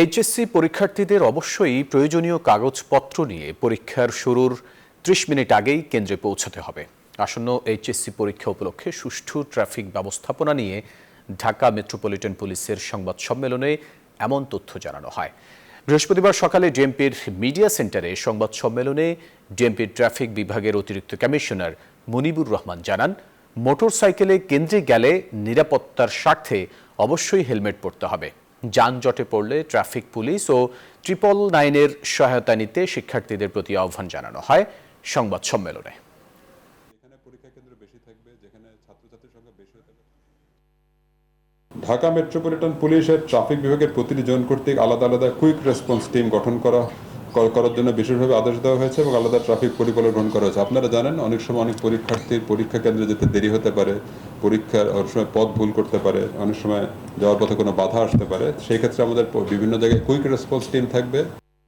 HSC পরীক্ষার্থীদের অবশ্যই প্রয়োজনীয় কাগজপত্র নিয়ে পরীক্ষার শুরুর ৩০ মিনিট আগেই কেন্দ্রে পৌঁছাতে হবে। আসন্ন এইচএসসি পরীক্ষা উপলক্ষে সুষ্ঠু ট্রাফিক ব্যবস্থাপনা নিয়ে ঢাকা মেট্রোপলিটন পুলিশের সংবাদ সম্মেলনে এমন তথ্য জানানো হয়। বৃহস্পতিবার সকালে ডিএমপির মিডিয়া সেন্টারে সংবাদ সম্মেলনে ডিএমপির ট্রাফিক বিভাগের অতিরিক্ত কমিশনার মনিবুর রহমান জানান, মোটরসাইকেলে কেন্দ্রে গেলে নিরাপত্তার স্বার্থে অবশ্যই হেলমেট পরতে হবে। যানজটে পড়লে ট্রাফিক পুলিশ ও 999-এর সহায়তা নিতে শিক্ষার্থীদের প্রতি আহ্বান জানানো হয় সংবাদ সম্মেলনে। ঢাকা মেট্রোপলিটন পুলিশের ট্রাফিক বিভাগের প্রতিটি জোন কর্তৃক আলাদা আলাদা কুইক রেসপন্স টিম গঠন করার জন্য বিশেষভাবে আদেশ দেওয়া হয়েছে এবং আলাদা ট্রাফিক পরিকল্পনা গ্রহণ করা হয়েছে। আপনারা জানেন, অনেক সময় অনেক পরীক্ষার্থীর পরীক্ষা কেন্দ্রে যেতে দেরি হতে পারে, পরীক্ষার অনেক সময় পথ ভুল করতে পারে, অনেক সময় যাওয়ার পথে কোনো বাধা আসতে পারে। সেই ক্ষেত্রে আমাদের বিভিন্ন জায়গায় কুইক রেসপন্স টিম থাকবে।